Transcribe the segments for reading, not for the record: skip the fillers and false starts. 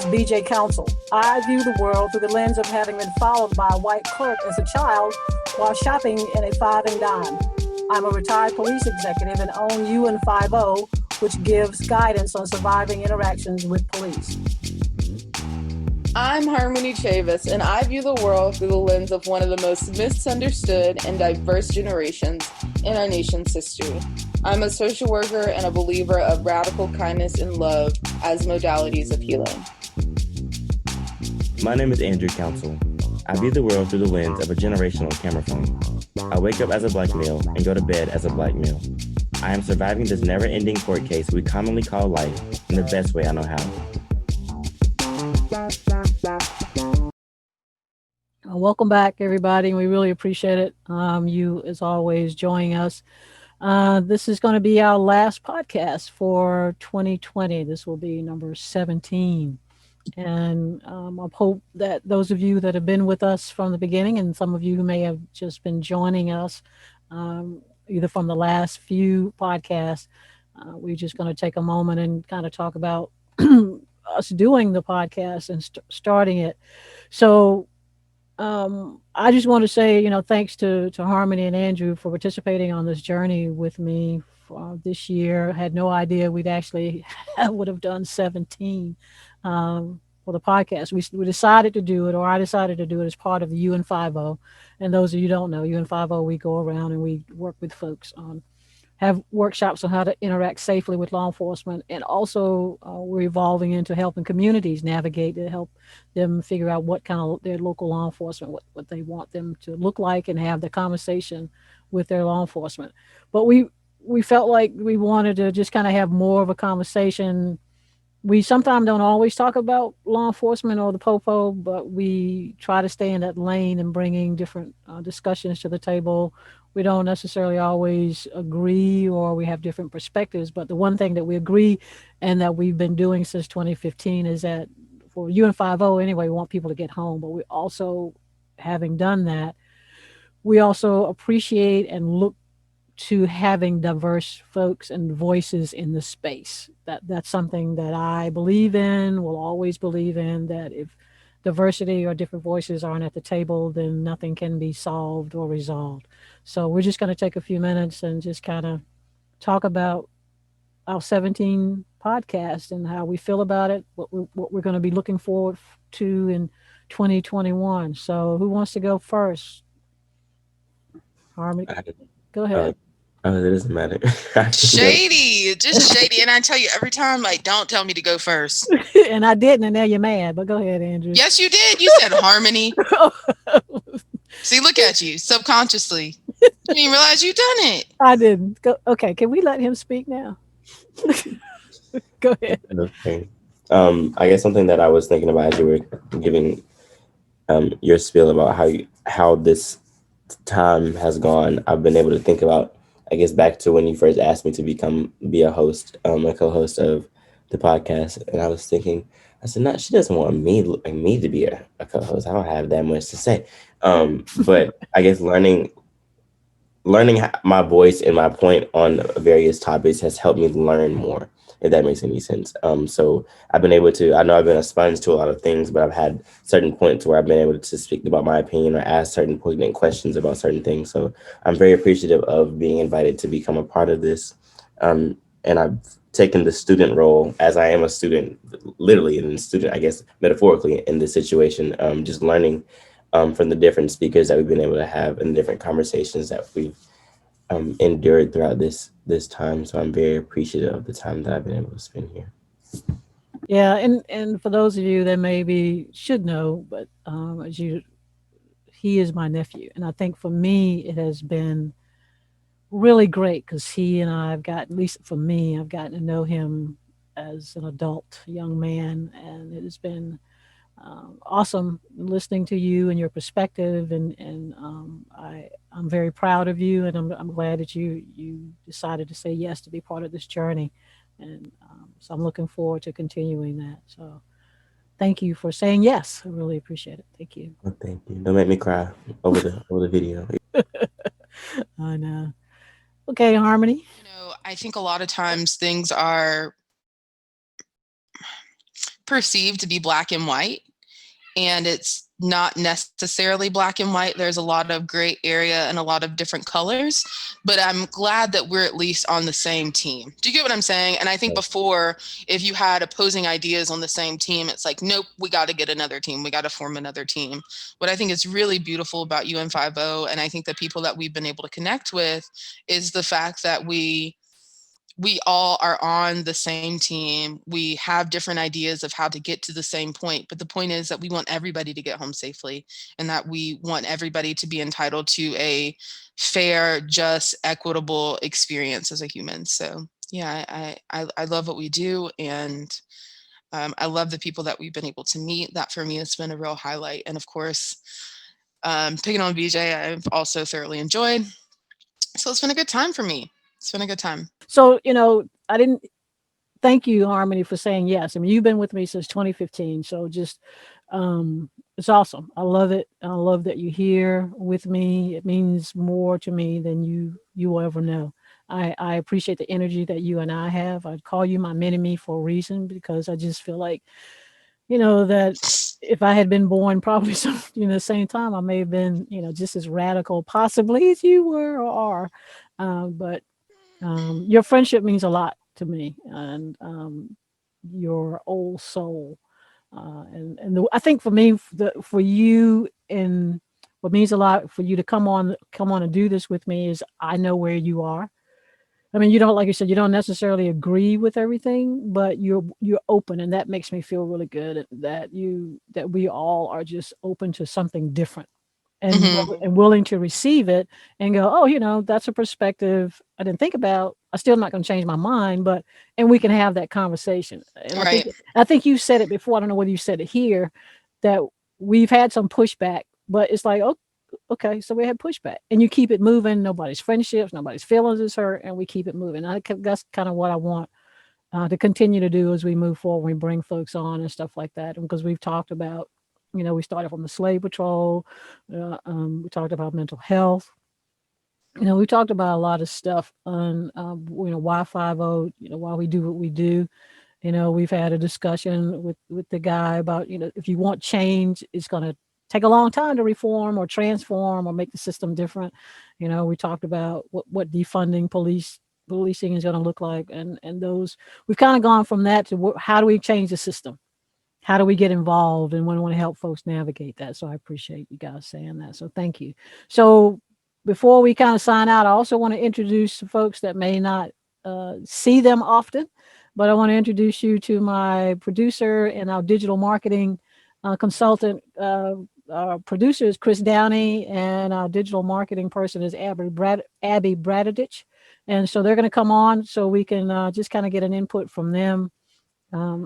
is BJ Counsel. I view the world through the lens of having been followed by a white clerk as a child while shopping in a five and dime. I'm a retired police executive and own UN50, which gives guidance on surviving interactions with police. I'm Harmony Chavis, and I view the world through the lens of one of the most misunderstood and diverse generations in our nation's history. I'm a social worker and a believer of radical kindness and love as modalities of healing. My name is Andrew Counsel. I view the world through the lens of a generational camera phone. I wake up as a black male and go to bed as a black male. I am surviving this never-ending court case we commonly call life in the best way I know how. Welcome back, everybody. We really appreciate it. You, as always, joining us. This is going to be our last podcast for 2020. This will be number 17. And I hope that those of you that have been with us from the beginning, and some of you who may have just been joining us, either from the last few podcasts, we're just going to take a moment and kind of talk about us doing the podcast and starting it. So I just want to say, thanks to Harmony and Andrew for participating on this journey with me for this year. I had no idea we'd actually would have done 17 for the podcast. We decided to do it, or I decided to do it as part of the UN50. And those of you who don't know, UN50, we go around and we work with folks on have workshops on how to interact safely with law enforcement. And also we're evolving into helping communities navigate to help them figure out what kind of their local law enforcement, what they want them to look like and have the conversation with their law enforcement. But we felt like we wanted to just kind of have more of a conversation. We sometimes don't always talk about law enforcement or the POPO, but we try to stay in that lane and bringing different discussions to the table. We don't necessarily always agree, or we have different perspectives, but the one thing that we agree and that we've been doing since 2015 is that for UN50 anyway, we want people to get home, but we also, having done that, we also appreciate and look to having diverse folks and voices in the space. That's something that I believe in, will always believe in, that if diversity or different voices aren't at the table, then nothing can be solved or resolved. So we're just going to take a few minutes and just kind of talk about our 17 podcast and how we feel about it, what we're going to be looking forward to in 2021. So who wants to go first? Harmony, go ahead. It doesn't matter. Shady, just shady. And I tell you every time, like, don't tell me to go first. And I didn't, and now you're mad, but go ahead, Andrew. Yes, you did. You said Harmony. See, look at you, subconsciously. You didn't even realize you done it. I didn't. Okay, can we let him speak now? Go ahead. Okay. I guess something that I was thinking about as you were giving your spiel about how this time has gone, I've been able to think about, I guess, back to when you first asked me to be a host, a co-host of the podcast. And I was thinking, I said, no, she doesn't want me to be a co-host. I don't have that much to say. But I guess learning my voice and my point on various topics has helped me learn more, if that makes any sense. So I've been able to, I know I've been a sponge to a lot of things, but I've had certain points where I've been able to speak about my opinion or ask certain poignant questions about certain things. So I'm very appreciative of being invited to become a part of this. And I've taken the student role, as I am a student, literally and a student, I guess, metaphorically in this situation, just learning from the different speakers that we've been able to have and different conversations that we've endured throughout this time. So I'm very appreciative of the time that I've been able to spend here. Yeah, and for those of you that maybe should know, but he is my nephew, and I think for me it has been really great because he and I have gotten, at least for me, I've gotten to know him as an adult young man, and it has been awesome listening to you and your perspective, and I'm very proud of you, and I'm glad that you decided to say yes to be part of this journey, and so I'm looking forward to continuing that. So thank you for saying yes. I really appreciate it. Thank you. Well, thank you. Don't make me cry over the video. I know. Okay, Harmony. I think a lot of times things are perceived to be black and white, and it's not necessarily black and white. There's a lot of gray area and a lot of different colors, but I'm glad that we're at least on the same team. Do you get what I'm saying? And I think before, if you had opposing ideas on the same team, it's like, nope, we got to get another team. We got to form another team. What I think is really beautiful about UN50, and I think the people that we've been able to connect with, is the fact that we all are on the same team. We have different ideas of how to get to the same point. But the point is that we want everybody to get home safely, and that we want everybody to be entitled to a fair, just, equitable experience as a human. So yeah, I love what we do. And I love the people that we've been able to meet. That for me has been a real highlight. And of course, picking on BJ, I've also thoroughly enjoyed. So it's been a good time for me. It's been a good time. So, I didn't thank you, Harmony, for saying yes. I mean, you've been with me since 2015. So just, it's awesome. I love it. I love that you're here with me. It means more to me than you will ever know. I appreciate the energy that you and I have. I'd call you my mini-me for a reason, because I just feel like, that if I had been born probably some, the same time, I may have been, just as radical possibly as you were or are. But your friendship means a lot to me, and your old soul. I think for me, for you, and what means a lot for you to come on and do this with me is I know where you are. I mean, you don't, like you said, you don't necessarily agree with everything, but you're open, and that makes me feel really good that we all are just open to something different, and Hmm. and willing to receive it and go, oh, that's a perspective I didn't think about. I still not going to change my mind, and we can have that conversation. And Right. I think you said it before. I don't know whether you said it here, that we've had some pushback, but it's like, oh, okay, so we had pushback, and you keep it moving. Nobody's friendships, nobody's feelings is hurt, and we keep it moving. That's kind of what I want to continue to do as we move forward. We bring folks on and stuff like that, and because we've talked about, we started from the slave patrol. We talked about mental health. We talked about a lot of stuff on, why 50, why we do what we do. We've had a discussion with the guy about, if you want change, it's going to take a long time to reform or transform or make the system different. We talked about what defunding policing is going to look like, and those we've kind of gone from that to how do we change the system? How do we get involved? And we want to help folks navigate that. So I appreciate you guys saying that. So thank you. So before we kind of sign out, I also want to introduce some folks that may not see them often, but I want to introduce you to my producer and our digital marketing consultant. Our producer is Chris Downey, and our digital marketing person is Abby Bradetich. And so they're going to come on so we can just kind of get an input from them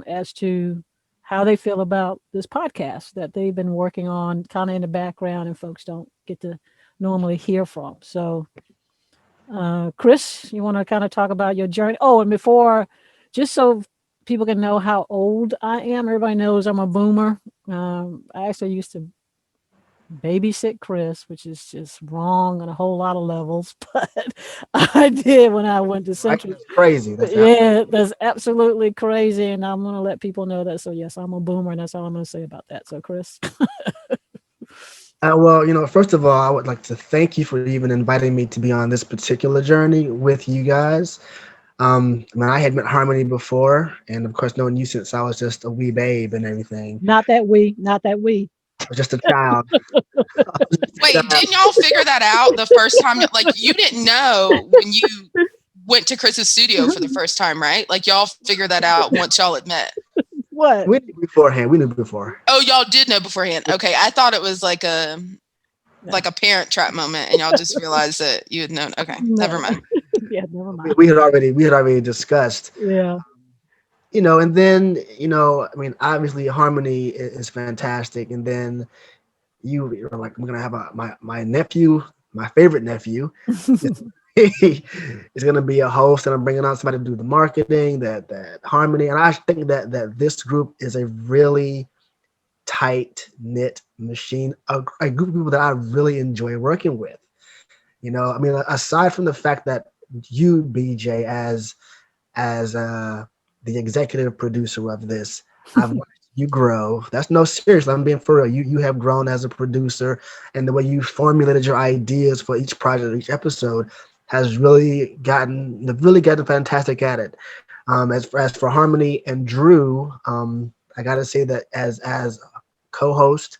as to how they feel about this podcast that they've been working on kind of in the background and folks don't get to normally hear from. So, Chris, you want to kind of talk about your journey? Oh, and before, just so people can know how old I am, everybody knows I'm a boomer. I actually used to babysit Chris, which is just wrong on a whole lot of levels, but I did when I went to Right? Central. That's crazy. Yeah, that's absolutely crazy, and I'm gonna let people know that. So yes, I'm a boomer, and that's all I'm gonna say about that. So Chris, Well, first of all, I would like to thank you for even inviting me to be on this particular journey with you guys. I mean, I had met Harmony before, and of course, known you since I was just a wee babe and everything. not that we. I was just a child. I was just a Wait, child. didn't y'all figure that out the first time? Like, you didn't know when you went to Chris's studio for the first time, right? Like, y'all figured that out once y'all had met. What? We knew beforehand. We knew before. Oh, y'all did know beforehand. Okay, I thought it was like a parent trap moment, and y'all just realized that you had known. Okay, never No. mind. Yeah, never We, mind. we had already discussed. Yeah. And then I mean, obviously, Harmony is fantastic, and then you were like, I'm gonna have my nephew, my favorite nephew. Is going to be a host, and I'm bringing on somebody to do the marketing, that Harmony, and I think that this group is a really tight knit machine, a group of people that I really enjoy working with. I mean, aside from the fact that you, BJ, as the executive producer of this, I've watched you grow. That's no seriously. I'm being for real. You have grown as a producer, and the way you formulated your ideas for each project, each episode, has really gotten fantastic at it. As for Harmony and Drew, I got to say that as co-host,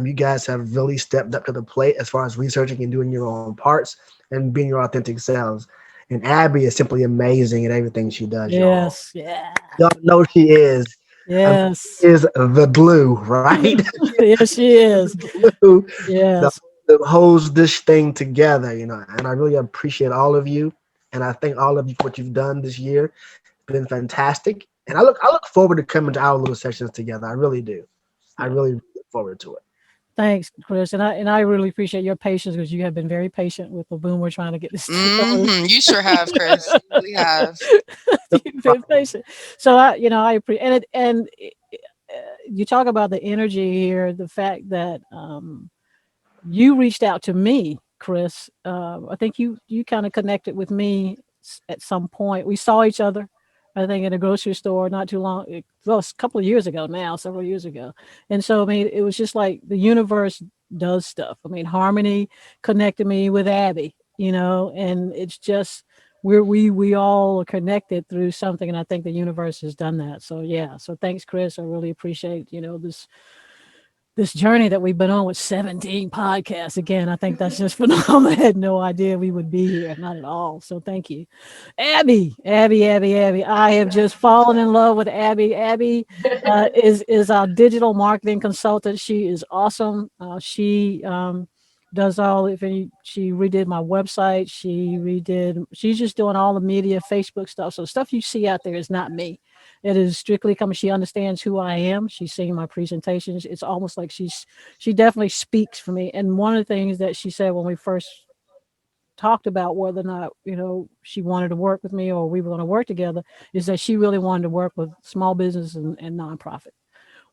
you guys have really stepped up to the plate as far as researching and doing your own parts and being your authentic selves. And Abby is simply amazing at everything she does, y'all. Yes, yeah, Y'all know she is. I mean, she yes, is the glue, right? yes, she is. Glue that, Yes. that holds this thing together, And I really appreciate all of you, and I thank all of you for what you've done this year. It's been fantastic, and I look forward to coming to our little sessions together. I really do. I Yeah. really look forward to it. Thanks, Chris, and I really appreciate your patience because you have been very patient with the boom. We're trying to get this together. You sure have, Chris. You really have. No You've been problem. patient, so I appreciate you talk about the energy here, the fact that you reached out to me, Chris. I think you kind of connected with me at some point. We saw each other, I think, in a grocery store not too long. Well, it's a couple of years ago now, several years ago. And so, I mean, it was just like the universe does stuff. I mean, Harmony connected me with Abby, and it's just we all are connected through something, and I think the universe has done that. So yeah, so thanks, Chris. I really appreciate this journey that we've been on with 17 podcasts. Again, I think that's just phenomenal. I had no idea we would be here, not at all. So thank you. Abby. I have just fallen in love with Abby. Abby is our digital marketing consultant. She is awesome. She does all, if any, she redid my website. She's just doing all the media, Facebook stuff. So stuff you see out there is not me. It is strictly coming. She understands who I am. She's seeing my presentations. It's almost like she definitely speaks for me. And one of the things that she said when we first talked about whether or not she wanted to work with me or we were going to work together is that she really wanted to work with small business and nonprofit,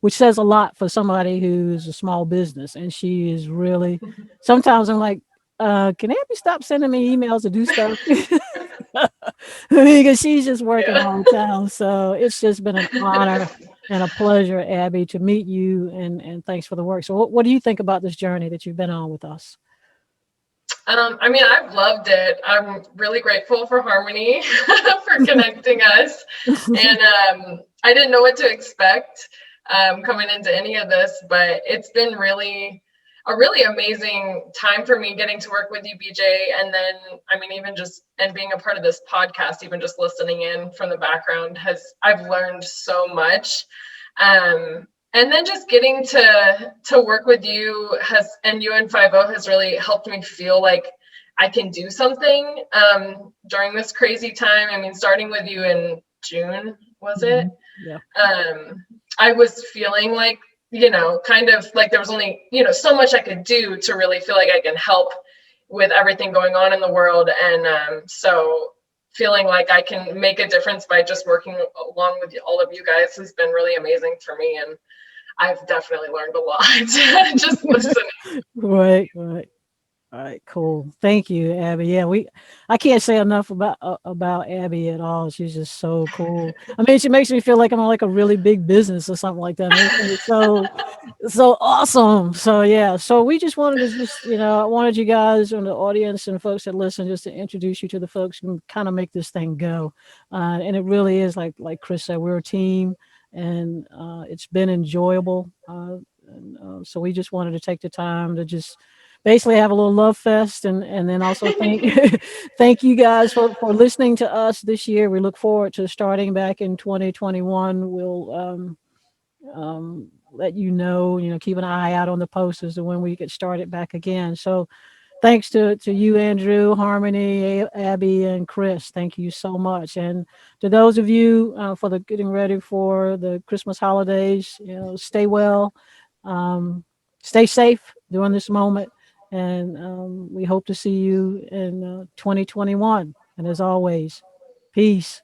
which says a lot for somebody who's a small business. And she is really, sometimes I'm like, can Abby stop sending me emails to do stuff? Because she's just working Yeah. all the time. So it's just been an honor and a pleasure, Abby, to meet you. And thanks for the work. So what do you think about this journey that you've been on with us? I mean, I've loved it. I'm really grateful for Harmony for connecting us. And I didn't know what to expect coming into any of this, but it's been a really amazing time for me getting to work with you, BJ. And then, I mean, even just and being a part of this podcast, even just listening in from the background I've learned so much. And then just getting to work with you and you and 50 has really helped me feel like I can do something during this crazy time. I mean, starting with you in June, was it? Yeah. I was feeling like, kind of like there was only, so much I could do to really feel like I can help with everything going on in the world. And so feeling like I can make a difference by just working along with all of you guys has been really amazing for me. And I've definitely learned a lot just listening. Right. All right, cool. Thank you, Abby. Yeah, I can't say enough about Abby at all. She's just so cool. I mean, she makes me feel like I'm like a really big business or something like that. It's so awesome. So yeah, so we just wanted to I wanted you guys and the audience and folks that listen just to introduce you to the folks and kind of make this thing go. And it really is like Chris said, we're a team, and it's been enjoyable. So we just wanted to take the time to just basically have a little love fest and then also thank you guys for listening to us this year. We look forward to starting back in 2021. We'll let keep an eye out on the posts as to when we get started back again. So thanks to you, Andrew, Harmony, Abby, and Chris. Thank you so much. And to those of you for the getting ready for the Christmas holidays, stay well, stay safe during this moment. And we hope to see you in 2021. And as always, peace.